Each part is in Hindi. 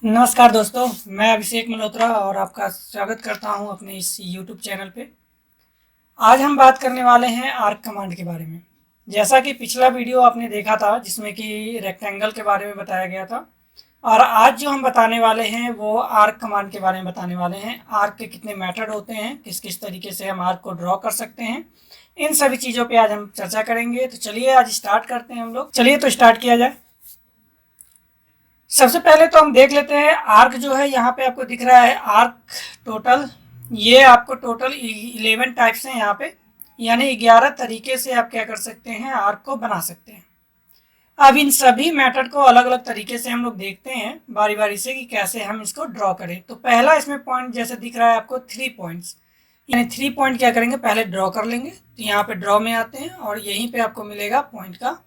नमस्कार दोस्तों, मैं अभिषेक मल्होत्रा और आपका स्वागत करता हूं अपने इस YouTube चैनल पे। आज हम बात करने वाले हैं आर्क कमांड के बारे में। जैसा कि पिछला वीडियो आपने देखा था जिसमें कि रेक्टेंगल के बारे में बताया गया था, और आज जो हम बताने वाले हैं वो आर्क कमांड के बारे में बताने वाले हैं। आर्क के कितने मेथड होते हैं, किस किस तरीके से हम आर्क को ड्रॉ कर सकते हैं, इन सभी चीज़ों पर आज हम चर्चा करेंगे। तो चलिए आज स्टार्ट करते हैं हम लोग। चलिए तो स्टार्ट किया जाए। सबसे पहले तो हम देख लेते हैं आर्क जो है, यहाँ पे आपको दिख रहा है आर्क टोटल। ये आपको टोटल 11 टाइप्स हैं यहाँ पे, यानी 11 तरीके से आप क्या कर सकते हैं, आर्क को बना सकते हैं। अब इन सभी मेथड को अलग अलग तरीके से हम लोग देखते हैं बारी बारी से कि कैसे हम इसको ड्रॉ करें। तो पहला इसमें पॉइंट जैसे दिख रहा है आपको 3 पॉइंट्स, यानी 3 पॉइंट क्या करेंगे, पहले ड्रॉ कर लेंगे। तो यहाँ पे ड्रॉ में आते हैं और यहीं पे आपको मिलेगा पॉइंट का।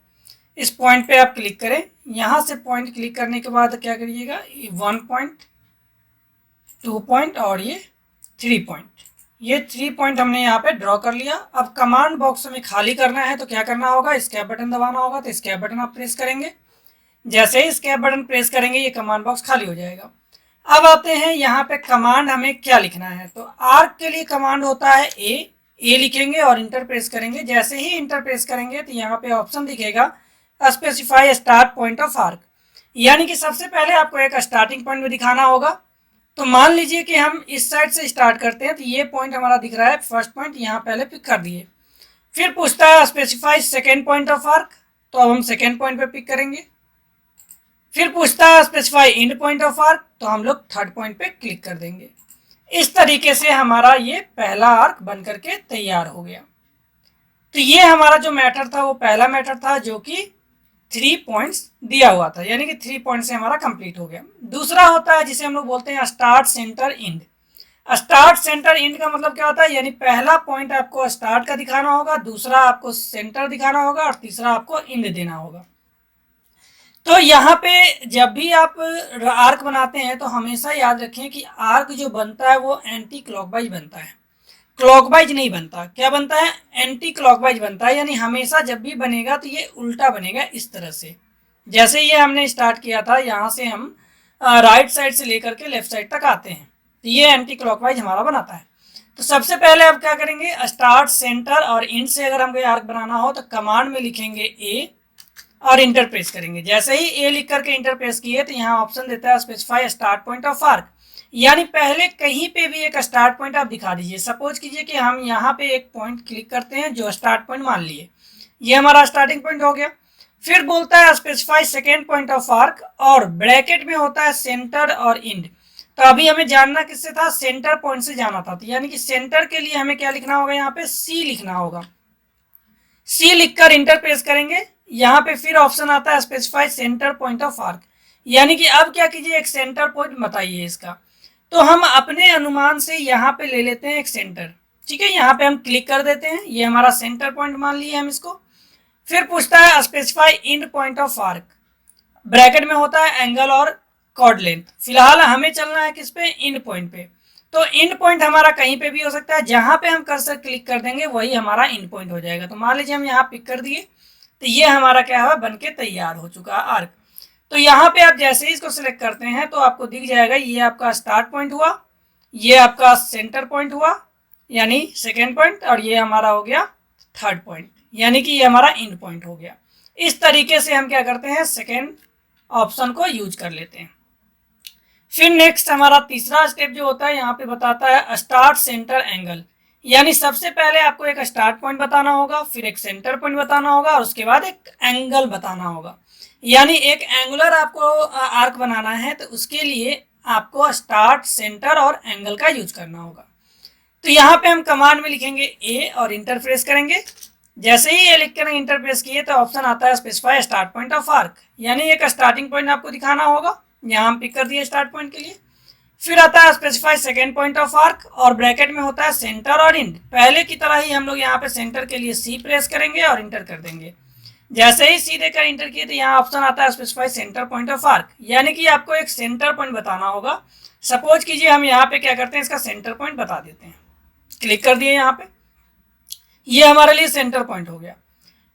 इस पॉइंट पे आप क्लिक करें। यहाँ से पॉइंट क्लिक करने के बाद क्या करिएगा, 1 पॉइंट, 2 पॉइंट और ये 3 पॉइंट। ये 3 पॉइंट हमने यहाँ पे ड्रॉ कर लिया। अब कमांड बॉक्स में खाली करना है तो क्या करना होगा, एस्केप बटन दबाना होगा। तो एस्केप बटन आप प्रेस करेंगे। जैसे ही एस्केप बटन प्रेस करेंगे ये कमांड बॉक्स खाली हो जाएगा। अब आते हैं यहाँ पे कमांड हमें क्या लिखना है। तो आर्क के लिए कमांड होता है ए लिखेंगे और इंटर प्रेस करेंगे। जैसे ही इंटर प्रेस करेंगे तो यहाँ पे ऑप्शन दिखेगा specify start point of arc, यानी कि सबसे पहले आपको एक स्टार्टिंग पॉइंट में दिखाना होगा। तो मान लीजिए कि हम इस साइड से स्टार्ट करते हैं, तो ये पॉइंट हमारा दिख रहा है, फर्स्ट पॉइंट यहाँ पहले पिक कर दिए। फिर पूछता है specify second point of arc, तो अब हम सेकेंड पॉइंट पे पिक करेंगे। फिर पूछता है specify and point of arc, तो हम लोग थर्ड पॉइंट पे क्लिक कर देंगे। इस तरीके से हमारा ये पहला आर्क बन करके तैयार हो गया। तो ये हमारा जो मैटर था वो पहला मैटर था जो कि 3 पॉइंट्स दिया हुआ था, यानी कि 3 पॉइंट से हमारा कंप्लीट हो गया। दूसरा होता है जिसे हम लोग बोलते हैं start centre and. Start centre and का मतलब क्या होता है, यानी पहला पॉइंट आपको स्टार्ट का दिखाना होगा, दूसरा आपको सेंटर दिखाना होगा और तीसरा आपको एंड देना होगा। तो यहाँ पे जब भी आप आर्क बनाते हैं तो हमेशा याद रखें कि आर्क जो बनता है वो एंटी क्लॉकवाइज बनता है, क्लॉकवाइज नहीं बनता। क्या बनता है, एंटी क्लॉकवाइज बनता है, यानी हमेशा जब भी बनेगा तो ये उल्टा बनेगा इस तरह से। जैसे ये हमने स्टार्ट किया था, यहाँ से हम राइट साइड से लेकर के लेफ्ट साइड तक आते हैं, तो ये एंटी क्लॉकवाइज हमारा बनाता है। तो सबसे पहले आप क्या करेंगे, स्टार्ट सेंटर और एंड से अगर हमको आर्क बनाना हो तो कमांड में लिखेंगे ए और इंटर प्रेस करेंगे। जैसे ही ए लिख करके इंटर प्रेस किए तो यहाँ ऑप्शन देता है specify start point of arc, यानी पहले कहीं पे भी एक स्टार्ट पॉइंट आप दिखा दीजिए। सपोज कीजिए कि हम यहाँ पे एक पॉइंट क्लिक करते हैं जो स्टार्ट पॉइंट मान लिए, ये हमारा स्टार्टिंग पॉइंट हो गया। फिर बोलता है specify second point of arc और ब्रैकेट में होता है सेंटर और एंड। तो अभी हमें जानना किससे था, सेंटर पॉइंट से जाना था। तो यानी कि सेंटर के लिए हमें क्या लिखना होगा, यहाँ पे सी लिखना होगा। सी लिखकर इंटर प्रेस करेंगे। यहाँ पे फिर ऑप्शन आता है specify centre point of arc, यानी कि अब क्या कीजिए, एक सेंटर पॉइंट बताइए इसका। तो हम अपने अनुमान से यहाँ पे ले लेते हैं एक सेंटर। ठीक है, यहाँ पे हम क्लिक कर देते हैं, ये हमारा सेंटर पॉइंट मान लिए हम इसको। फिर पूछता है specify and point of arc, bracket में होता है एंगल और कॉर्ड लेंथ। फिलहाल हमें चलना है किस पे, एंड पॉइंट पे। तो एंड पॉइंट हमारा कहीं पे भी हो सकता है, जहां पे हम कर्सर क्लिक कर देंगे वही हमारा एंड पॉइंट हो जाएगा। तो मान लीजिए हम यहाँ पिक कर दिए, तो ये हमारा क्या हुआ, बन के तैयार हो चुका है आर्क। तो यहाँ पे आप जैसे ही इसको सिलेक्ट करते हैं तो आपको दिख जाएगा, ये आपका स्टार्ट पॉइंट हुआ, ये आपका सेंटर पॉइंट हुआ यानी सेकेंड पॉइंट, और ये हमारा हो गया थर्ड पॉइंट, यानी कि ये हमारा एंड पॉइंट हो गया। इस तरीके से हम क्या करते हैं, सेकेंड ऑप्शन को यूज कर लेते हैं। फिर नेक्स्ट हमारा तीसरा स्टेप जो होता है, यहाँ पे बताता है स्टार्ट सेंटर एंगल, यानी सबसे पहले आपको एक स्टार्ट पॉइंट बताना होगा, फिर एक सेंटर पॉइंट बताना होगा और उसके बाद एक एंगल बताना होगा। यानी एक एंगुलर आपको आर्क बनाना है तो उसके लिए आपको स्टार्ट सेंटर और एंगल का यूज करना होगा। तो यहाँ पे हम कमांड में लिखेंगे ए और इंटर प्रेस करेंगे। जैसे ही ए लिख कर इंटर प्रेस किए तो ऑप्शन आता है specify start point of arc, यानी एक स्टार्टिंग पॉइंट आपको दिखाना होगा, यहाँ हम पिक कर दिए स्टार्ट पॉइंट के लिए। फिर आता है specify second point of arc और ब्रैकेट में होता है सेंटर और एंड। पहले की तरह ही हम लोग यहाँ पे सेंटर के लिए सी प्रेस करेंगे और इंटर कर देंगे। जैसे ही सी देकर इंटर किए तो यहाँ ऑप्शन आता है specify centre point of arc, यानी कि आपको एक सेंटर पॉइंट बताना होगा। सपोज कीजिए हम यहाँ पे क्या करते हैं, इसका सेंटर पॉइंट बता देते हैं। क्लिक कर दिए यहाँ पे, ये हमारे लिए सेंटर पॉइंट हो गया।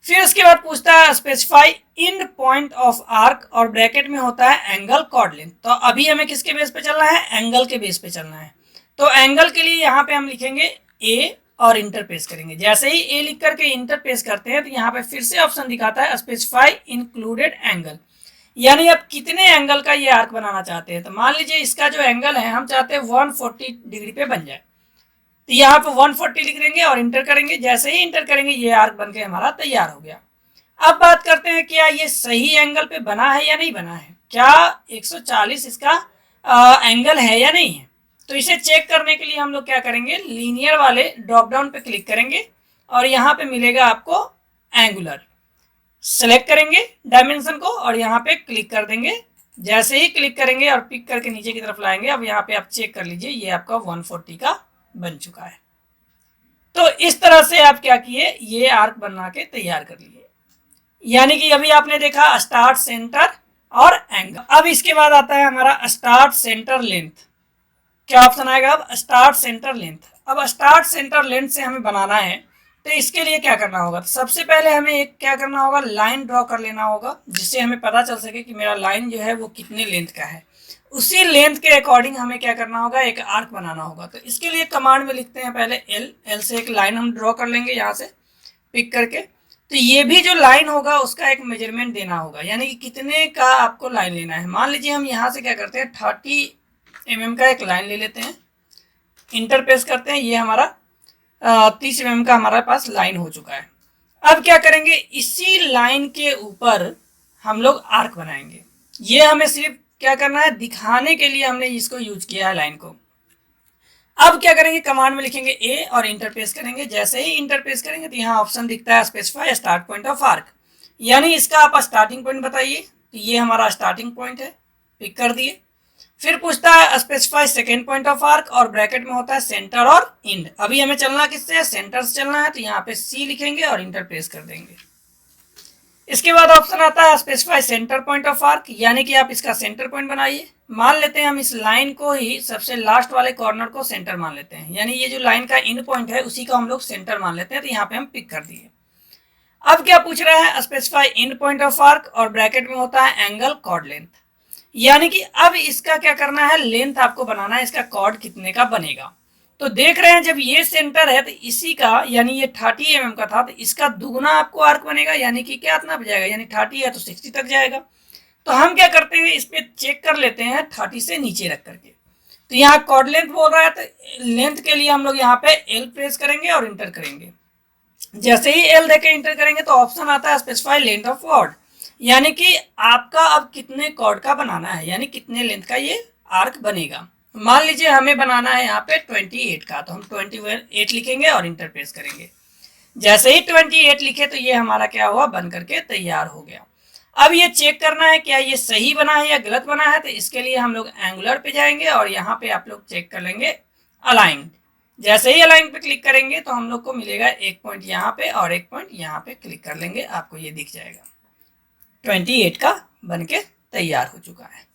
फिर उसके बाद पूछता है specify in point of arc और ब्रैकेट में होता है एंगल कॉर्ड लेंथ। तो अभी हमें किसके बेस पे चलना है, एंगल के बेस पे चलना है। तो एंगल के लिए यहाँ पे हम लिखेंगे ए और इंटरपेस करेंगे। जैसे ही ए लिख करके इंटरपेस करते हैं तो यहाँ पे फिर से ऑप्शन दिखाता है स्पेसिफाई इंक्लूडेड एंगल, यानी आप कितने एंगल का ये आर्क बनाना चाहते हैं। तो मान लीजिए इसका जो एंगल है हम चाहते हैं 140 डिग्री पे बन जाए, तो यहाँ पे 140 लिख देंगे और इंटर करेंगे। जैसे ही इंटर करेंगे ये आर्क बनके हमारा तैयार हो गया। अब बात करते हैं क्या ये सही एंगल पे बना है या नहीं बना है, क्या 140 इसका एंगल है या नहीं है। तो इसे चेक करने के लिए हम लोग क्या करेंगे, लीनियर वाले ड्रॉप डाउन पे क्लिक करेंगे और यहाँ पे मिलेगा आपको एंगुलर, सेलेक्ट करेंगे डायमेंशन को और यहाँ पे क्लिक कर देंगे। जैसे ही क्लिक करेंगे और पिक करके नीचे की तरफ लाएंगे, अब यहाँ पे आप चेक कर लीजिए ये आपका 140 का बन चुका है। तो इस तरह से आप क्या किए, ये आर्क बना के तैयार कर लिए। यानी कि अभी आपने देखा स्टार्ट, सेंटर और एंगल। अब इसके बाद आता है हमारा स्टार्ट सेंटर लेंथ। क्या ऑप्शन आएगा, अब स्टार्ट सेंटर लेंथ। अब स्टार्ट सेंटर लेंथ से हमें बनाना है, तो इसके लिए क्या करना होगा, तो सबसे पहले हमें एक क्या करना होगा, लाइन ड्रॉ कर लेना होगा, जिससे हमें पता चल सके कि मेरा लाइन जो है वो कितने लेंथ का है। उसी लेंथ के अकॉर्डिंग हमें क्या करना होगा, एक आर्क बनाना होगा। तो इसके लिए कमांड में लिखते हैं पहले एल से एक लाइन हम ड्रॉ कर लेंगे यहाँ से पिक करके। तो ये भी जो लाइन होगा उसका एक मेजरमेंट देना होगा, यानी कि कितने का आपको लाइन लेना है। मान लीजिए हम यहाँ से क्या करते हैं 30 mm का एक लाइन ले लेते हैं, इंटरपेस करते हैं, ये हमारा 30 mm का हमारे पास लाइन हो चुका है। अब क्या करेंगे, इसी लाइन के ऊपर हम लोग आर्क बनाएंगे। ये हमें सिर्फ क्या करना है, दिखाने के लिए हमने इसको यूज किया है लाइन को। अब क्या करेंगे, कमांड में लिखेंगे ए और इंटरपेस करेंगे। जैसे ही इंटरपेस करेंगे तो यहाँ ऑप्शन दिखता है specify start point of arc, यानी इसका आप स्टार्टिंग पॉइंट बताइए। तो ये हमारा स्टार्टिंग पॉइंट है, पिक कर दिए। फिर पूछता है specify second point of arc और ब्रैकेट में होता है सेंटर और इंड। अभी हमें चलना किससे है, सेंटर से चलना है, तो यहाँ पे सी लिखेंगे और इंटरपेस कर देंगे। इसके बाद ऑप्शन आता है specify centre point of arc, यानी कि आप इसका सेंटर पॉइंट बनाइए। मान लेते हैं हम इस लाइन को ही सबसे लास्ट वाले कॉर्नर को सेंटर मान लेते हैं, यानी ये जो लाइन का इंड पॉइंट है उसी को हम लोग सेंटर मान लेते हैं। तो यहाँ पे हम पिक कर दिए। अब क्या पूछ रहा है, specify end point of arc और ब्रैकेट में होता है एंगल कॉर्ड लेंथ, यानी कि अब इसका क्या करना है, लेंथ आपको बनाना है, इसका कॉर्ड कितने का बनेगा। तो देख रहे हैं जब ये सेंटर है तो इसी का, यानी ये 30 mm का था, तो इसका दुगुना आपको आर्क बनेगा, यानी कि क्या इतना जाएगा, यानी 30 है तो 60 तक जाएगा। तो हम क्या करते हैं, इस पे चेक कर लेते हैं 30 से नीचे रख करके। तो यहाँ कॉर्ड लेंथ बोल रहा है, तो लेंथ के लिए हम लोग यहाँ पे एल प्रेस करेंगे और इंटर करेंगे। जैसे ही एल देके इंटर करेंगे तो ऑप्शन आता है स्पेसिफाई लेंथ ऑफ कॉर्ड, यानी कि आपका अब कितने कॉर्ड का बनाना है, यानी कितने लेंथ का ये आर्क बनेगा। मान लीजिए हमें बनाना है यहाँ पे 28 का, तो हम 28 लिखेंगे और इंटरप्रेस करेंगे। जैसे ही 28 लिखे तो ये हमारा क्या हुआ, बन करके तैयार हो गया। अब ये चेक करना है क्या ये सही बना है या गलत बना है, तो इसके लिए हम लोग एंगुलर पे जाएंगे और यहाँ पे आप लोग चेक कर लेंगे अलाइन। जैसे ही अलाइन पे क्लिक करेंगे तो हम लोग को मिलेगा एक पॉइंट यहाँ पे और एक पॉइंट यहाँ पे, क्लिक कर लेंगे, आपको ये दिख जाएगा 28 का बन के तैयार हो चुका है।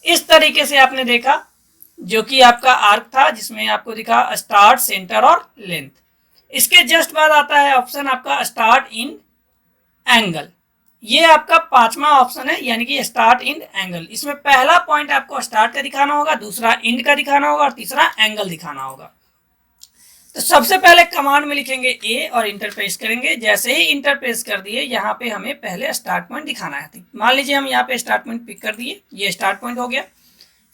इस तरीके से आपने देखा जो कि आपका आर्क था, जिसमें आपको दिखा स्टार्ट, सेंटर और लेंथ। इसके जस्ट बाद आता है ऑप्शन आपका स्टार्ट इन एंगल। ये आपका पांचवा ऑप्शन है, यानी कि स्टार्ट इन एंगल। इसमें पहला पॉइंट आपको स्टार्ट का दिखाना होगा, दूसरा इंड का दिखाना होगा और तीसरा एंगल दिखाना होगा। तो सबसे पहले कमांड में लिखेंगे ए और इंटरप्रेस करेंगे। जैसे ही इंटरप्रेस कर दिए, यहाँ पे हमें पहले स्टार्ट पॉइंट दिखाना है। मान लीजिए हम यहाँ पे स्टार्ट पॉइंट पिक कर दिए, ये स्टार्ट पॉइंट हो गया।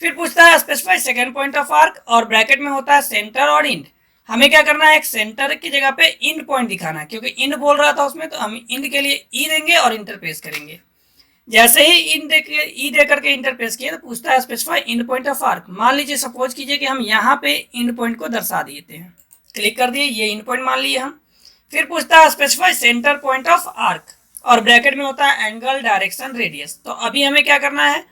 फिर पूछता है specify second point of arc और ब्रैकेट में होता है सेंटर और इंड। हमें क्या करना है, एक सेंटर की जगह पे इंड पॉइंट दिखाना है, क्योंकि इंड बोल रहा था उसमें, तो हम इंड के लिए ई देंगे और इंटरप्रेस करेंगे। जैसे ही ई दे करके इंटरप्रेस किया तो पूछता है specify end point of arc. मान लीजिए सपोज कीजिए कि हम यहाँ पे इंड पॉइंट को दर्शा देते हैं, क्लिक कर दिए, ये इंड पॉइंट मान लिए हम। फिर पूछता है specify centre point of arc और ब्रैकेट में होता है एंगल, डायरेक्शन, रेडियस। तो अभी हमें क्या करना है,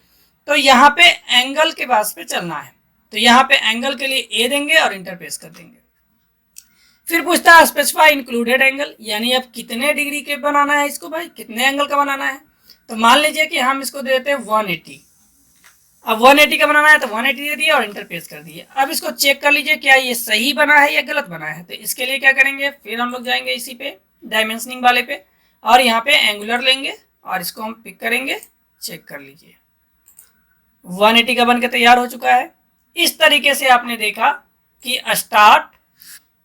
तो यहाँ पे एंगल के पास पे चलना है। तो यहाँ पे एंगल के लिए ए देंगे और इंटरप्रेस कर देंगे। फिर पूछता है स्पेसिफाई इंक्लूडेड एंगल, यानी अब कितने डिग्री के बनाना है इसको, भाई कितने एंगल का बनाना है। तो मान लीजिए कि हम इसको देते हैं 180। अब 180 का बनाना है तो 180 दे दिए और इंटरप्रेस कर दिए। अब इसको चेक कर लीजिए क्या ये सही बना है या गलत बना है। तो इसके लिए क्या करेंगे, फिर हम लोग जाएंगे इसी पे डायमेंशनिंग वाले पे, और यहाँ पे एंगुलर लेंगे और इसको हम पिक करेंगे, चेक कर लीजिए 180 का बनकर तैयार हो चुका है। इस तरीके से आपने देखा कि स्टार्ट,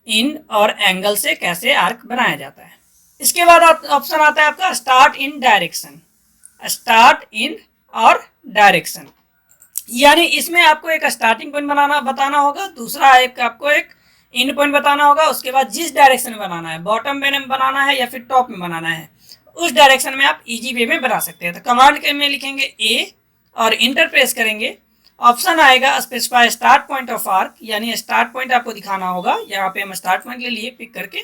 इन और एंगल से कैसे आर्क बनाया जाता है। इसके बाद ऑप्शन आता है आपका start in direction. Start in और डायरेक्शन यानी इसमें आपको एक स्टार्टिंग पॉइंट बताना होगा, दूसरा आपको एक इन पॉइंट बताना होगा, उसके बाद जिस डायरेक्शन में बनाना है, बॉटम में बनाना है या फिर टॉप में बनाना है, उस डायरेक्शन में आप इजी वे में बना सकते हैं। तो कमांड के में लिखेंगे ए और इंटर प्रेस करेंगे, ऑप्शन आएगा specify start point of arc, यानी स्टार्ट पॉइंट आपको दिखाना होगा। यहाँ पे हम स्टार्ट पॉइंट ले लिए पिक करके।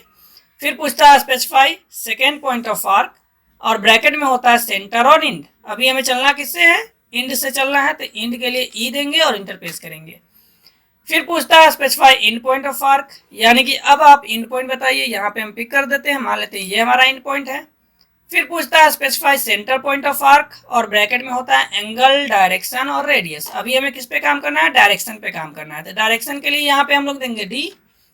फिर पूछता है specify second point of arc और ब्रैकेट में होता है सेंटर और इंड। अभी हमें चलना किससे है, इंड से चलना है, तो इंड के लिए ई देंगे और इंटर प्रेस करेंगे। फिर पूछता है specify in point of arc, यानी कि अब आप इन पॉइंट बताइए। यहाँ पे हम पिक कर देते हैं, मान लेते हैं ये हमारा इन पॉइंट है। फिर पूछता है specify centre point of arc और ब्रैकेट में होता है एंगल, डायरेक्शन और रेडियस। अभी हमें किस पे काम करना है, डायरेक्शन पे काम करना है। तो डायरेक्शन के लिए यहाँ पे हम लोग देंगे डी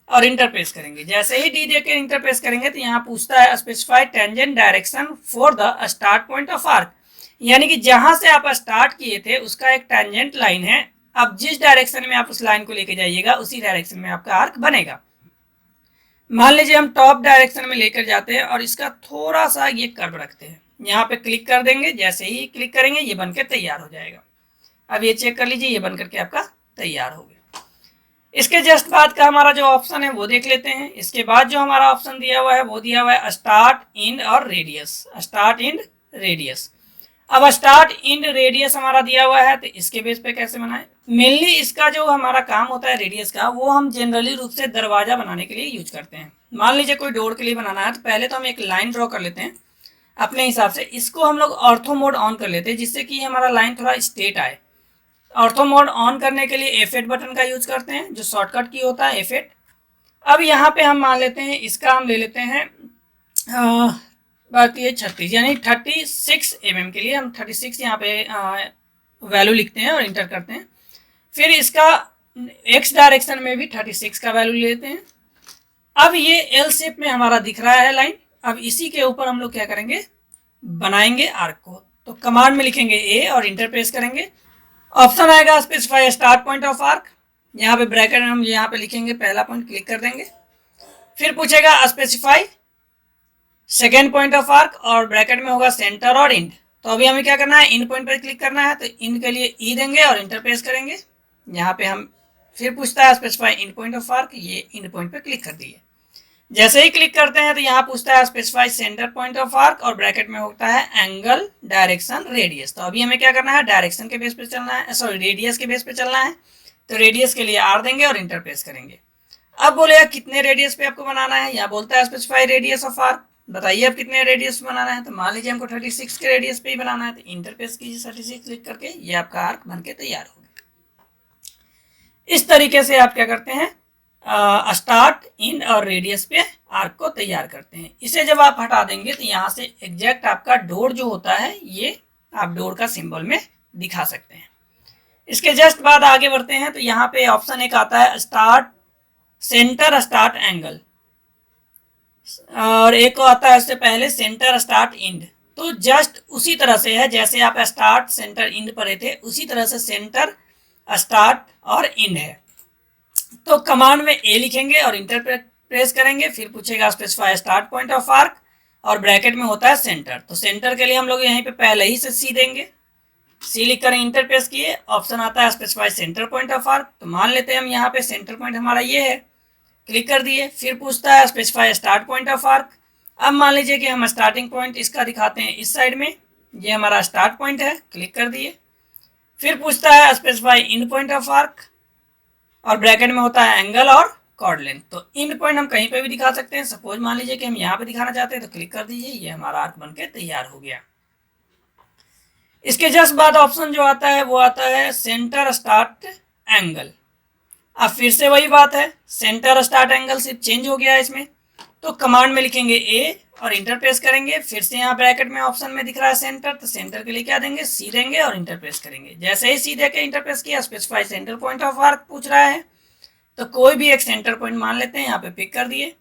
और इंटरप्रेस करेंगे। जैसे ही डी देकर इंटरप्रेस करेंगे तो यहाँ पूछता है specify tangent direction for the start point of arc, यानी कि जहां से आप स्टार्ट किए थे उसका एक टेंजेंट लाइन है। अब जिस डायरेक्शन में आप उस लाइन को लेके जाइएगा उसी डायरेक्शन में आपका आर्क बनेगा। मान लीजिए हम टॉप डायरेक्शन में लेकर जाते हैं और इसका थोड़ा सा ये कर्व रखते हैं, यहाँ पे क्लिक कर देंगे। जैसे ही क्लिक करेंगे ये बनकर तैयार हो जाएगा। अब ये चेक कर लीजिए, ये बनकर के आपका तैयार हो गया। इसके जस्ट बाद का हमारा जो ऑप्शन है वो देख लेते हैं। इसके बाद जो हमारा ऑप्शन दिया हुआ है वो दिया हुआ है स्टार्ट, इंड और रेडियस। Start, end, radius. अब स्टार्ट, इंड, रेडियस हमारा दिया हुआ है, तो इसके बेस पे कैसे बनाएं। मेनली इसका जो हमारा काम होता है रेडियस का, वो हम जनरली रूप से दरवाजा बनाने के लिए यूज करते हैं। मान लीजिए कोई डोर के लिए बनाना है तो पहले तो हम एक लाइन ड्रॉ कर लेते हैं अपने हिसाब से। इसको हम लोग ऑर्थो मोड ऑन कर लेते हैं जिससे कि हमारा लाइन थोड़ा स्ट्रेट आए। ऑर्थो मोड ऑन करने के लिए F8 बटन का यूज करते हैं, जो शॉर्टकट की होता है F8। अब यहाँ पे हम मान लेते हैं इसका हम ले लेते हैं बात ये 36 यानी 36 mm के लिए हम 36 यहाँ पे वैल्यू लिखते हैं और इंटर करते हैं। फिर इसका x डायरेक्शन में भी 36 का वैल्यू लेते हैं। अब ये L शेप में हमारा दिख रहा है लाइन। अब इसी के ऊपर हम लोग क्या करेंगे, बनाएंगे आर्क को। तो कमांड में लिखेंगे ए और इंटर प्रेस करेंगे, ऑप्शन आएगा specify start point of arc. यहाँ पे ब्रैकेट में हम यहाँ पे लिखेंगे पहला पॉइंट, क्लिक कर देंगे। फिर पूछेगा specify second point of arc और ब्रैकेट में होगा सेंटर और इंड। तो अभी हमें क्या करना है, इन पॉइंट पर क्लिक करना है, तो इन के लिए ई देंगे और इंटर प्रेस करेंगे। यहाँ पे हम फिर पूछता है specify in point of arc, ये इन पॉइंट पर क्लिक कर दिए। जैसे ही क्लिक करते हैं तो यहाँ पूछता है specify centre point of arc और ब्रैकेट में होता है एंगल, डायरेक्शन, रेडियस। तो अभी हमें क्या करना है, डायरेक्शन के बेस पे चलना है, सॉरी रेडियस के बेस पे चलना है। तो रेडियस के लिए आर देंगे और इंटर प्रेस करेंगे। अब बोलेगा कितने रेडियस पे आपको बनाना है, यहाँ बोलता है स्पेसिफाई रेडियस ऑफ आर्क। बताइए अब कितने रेडियस बनाना है। तो मान लीजिए हमको 36 के रेडियस पे ही बनाना है, तो इंटर प्रेस कीजिए 36 क्लिक करके, ये आपका आर्क बन के तैयार हो गया। इस तरीके से आप क्या करते हैं, स्टार्ट, इन और रेडियस पे आर्क को तैयार करते हैं। इसे जब आप हटा देंगे तो यहाँ से एग्जैक्ट आपका डोर जो होता है ये आप डोर का सिंबल में दिखा सकते हैं। इसके जस्ट बाद आगे बढ़ते हैं तो यहाँ पे ऑप्शन एक आता है स्टार्ट, सेंटर, स्टार्ट, एंगल, और एक आता है उससे पहले सेंटर, स्टार्ट, इंड। तो जस्ट उसी तरह से है जैसे आप स्टार्ट, सेंटर, इंड पढ़े थे, उसी तरह से सेंटर, स्टार्ट और इंड है। तो कमांड में ए लिखेंगे और इंटर प्रेस करेंगे। फिर पूछेगा specify start point of arc और ब्रैकेट में होता है सेंटर। तो सेंटर के लिए हम लोग यहीं पे पहले ही से सी देंगे, सी लिख कर इंटर प्रेस किए। ऑप्शन आता है specify centre point of arc. तो मान लेते हैं हम यहाँ पे सेंटर पॉइंट हमारा ये है, क्लिक कर दिए। फिर पूछता है specify start point of arc. अब मान लीजिए कि हम स्टार्टिंग पॉइंट इसका दिखाते हैं इस साइड में, ये हमारा स्टार्ट पॉइंट है, क्लिक कर दिए। फिर पूछता है specify end point of arc और ब्रैकेट में होता है एंगल और कॉर्ड लेंथ। तो इंड पॉइंट हम कहीं पे भी दिखा सकते हैं। सपोज मान लीजिए कि हम यहाँ पे दिखाना चाहते हैं तो क्लिक कर दीजिए, ये हमारा आर्क बनके तैयार हो गया। इसके जस्ट बाद ऑप्शन जो आता है वो आता है सेंटर, स्टार्ट, एंगल। अब फिर से वही बात है, सेंटर, स्टार्ट, एंगल सिर्फ चेंज हो गया है इसमें। तो कमांड में लिखेंगे ए और इंटर प्रेस करेंगे। फिर से यहाँ ब्रैकेट में ऑप्शन में दिख रहा है सेंटर, तो सेंटर के लिए क्या देंगे, सी देंगे और इंटर प्रेस करेंगे। जैसे ही सी देके इंटर प्रेस किया, specify centre point of arc पूछ रहा है, तो कोई भी एक सेंटर पॉइंट मान लेते हैं, यहाँ पे पिक कर दिए।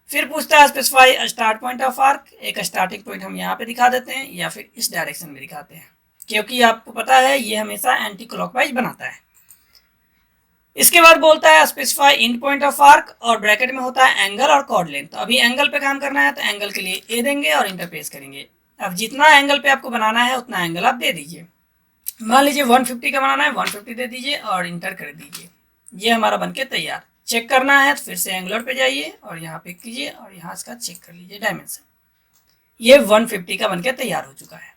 फिर पूछता है specify start point of arc, एक स्टार्टिंग पॉइंट हम यहाँ पे दिखा देते हैं या फिर इस डायरेक्शन में दिखाते हैं, क्योंकि आपको पता है ये हमेशा एंटी क्लॉकवाइज बनाता है। इसके बाद बोलता है specify and point of arc और ब्रैकेट में होता है एंगल और कॉर्ड लेंथ। तो अभी एंगल पे काम करना है तो एंगल के लिए ए देंगे और इंटरपेस करेंगे। अब जितना एंगल पे आपको बनाना है उतना एंगल आप दे दीजिए। मान लीजिए 150 का बनाना है, 150 दे दीजिए और इंटर कर दीजिए। ये हमारा बनके तैयार। चेक करना है तो फिर से एंगुलर पे जाइए और यहाँ पे कीजिए और यहाँ इसका चेक कर लीजिए डायमेंशन। ये 150 का बनके तैयार हो चुका है।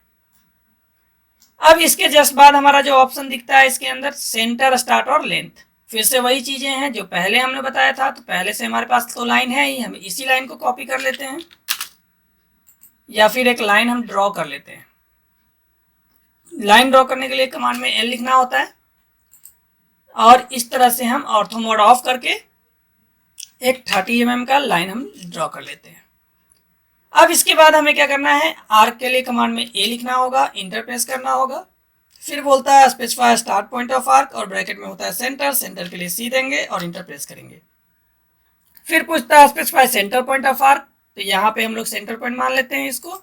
अब इसके जस्ट बाद हमारा जो ऑप्शन दिखता है इसके अंदर सेंटर, स्टार्ट और लेंथ, फिर से वही चीजें हैं जो पहले हमने बताया था। तो पहले से हमारे पास तो लाइन है ही, हम इसी लाइन को कॉपी कर लेते हैं या फिर एक लाइन हम ड्रॉ कर लेते हैं। लाइन ड्रॉ करने के लिए कमांड में एल लिखना होता है और इस तरह से हम ऑर्थो मोड ऑफ करके एक 30 mm का लाइन हम ड्रॉ कर लेते हैं। अब इसके बाद हमें क्या करना है, आर्क के लिए कमांड में ए लिखना होगा, इंटर प्रेस करना होगा। फिर बोलता है specify start point of arc और ब्रैकेट में होता है सेंटर, सेंटर के लिए सी देंगे और इंटर प्रेस करेंगे। फिर पूछता है specify centre point of arc, तो यहाँ पे हम लोग सेंटर पॉइंट मान लेते हैं इसको।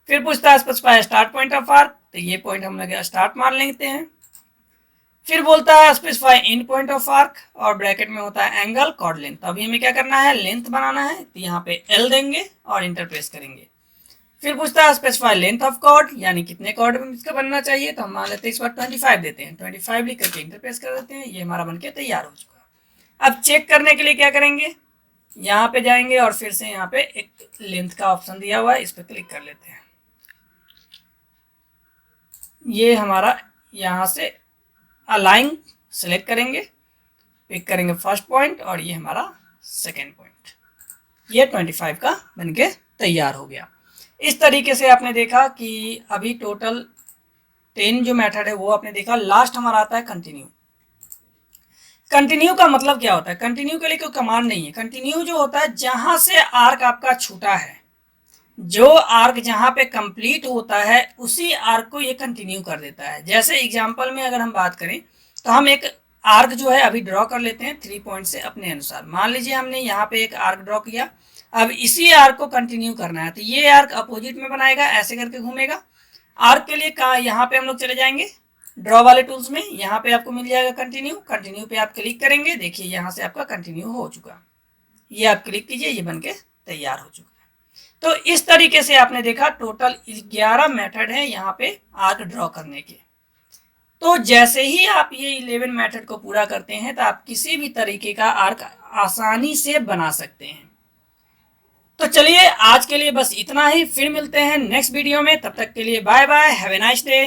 फिर पूछता है specify start point of arc, तो ये पॉइंट हम लोग स्टार्ट मान लेते हैं। फिर बोलता है specify and point of arc और ब्रैकेट में होता है एंगल, कॉर्ड लेंथ। तो अभी हमें क्या करना है, लेंथ बनाना है, तो यहाँ पे एल देंगे और इंटर प्रेस करेंगे। फिर पूछता है स्पेसिफाई लेंथ ऑफ कॉर्ड, यानी कितने कॉर्ड इसका बनना चाहिए, तो हम मान लेते हैं इस बार 25 देते हैं। 25 लिख करके इंटर प्रेस कर देते हैं। ये हमारा बनके तैयार हो चुका। अब चेक करने के लिए क्या करेंगे, यहाँ पे जाएंगे और फिर से यहाँ पे एक लेंथ का ऑप्शन दिया हुआ है, इस पर क्लिक कर लेते हैं। ये हमारा यहाँ से अलाइन सेलेक्ट करेंगे, पिक करेंगे फर्स्ट पॉइंट और ये हमारा सेकेंड पॉइंट। ये 25 का बनके तैयार हो गया। इस तरीके से आपने देखा कि अभी टोटल 10 जो मेथड है वो आपने देखा। लास्ट हमारा आता है कंटिन्यू। कंटिन्यू का मतलब क्या होता है, कंटिन्यू के लिए कोई कमांड नहीं है। कंटिन्यू जो होता है, जहां से आर्क आपका छूटा है, जो आर्क जहां पे कंप्लीट होता है उसी आर्क को ये कंटिन्यू कर देता है। जैसे एग्जांपल में अगर हम बात करें तो हम एक आर्क जो है अभी ड्रॉ कर लेते हैं 3 पॉइंट से अपने अनुसार। मान लीजिए हमने यहाँ पे एक आर्क ड्रॉ किया, अब इसी आर्क को कंटिन्यू करना है, तो ये आर्क अपोजिट में बनाएगा, ऐसे करके घूमेगा। आर्क के लिए कहाँ, यहाँ पे हम लोग चले जाएंगे ड्रॉ वाले टूल्स में, यहाँ पे आपको मिल जाएगा कंटिन्यू। कंटिन्यू पे आप क्लिक करेंगे, देखिए यहाँ से आपका कंटिन्यू हो चुका। ये आप क्लिक कीजिए, ये बनके तैयार हो चुका है। तो इस तरीके से आपने देखा टोटल 11 मेथड है यहाँ पे आर्क ड्रॉ करने के। तो जैसे ही आप ये 11 मेथड को पूरा करते हैं तो आप किसी भी तरीके का आर्क आसानी से बना सकते हैं। तो चलिए आज के लिए बस इतना ही, फिर मिलते हैं नेक्स्ट वीडियो में। तब तक के लिए bye bye, have a nice day.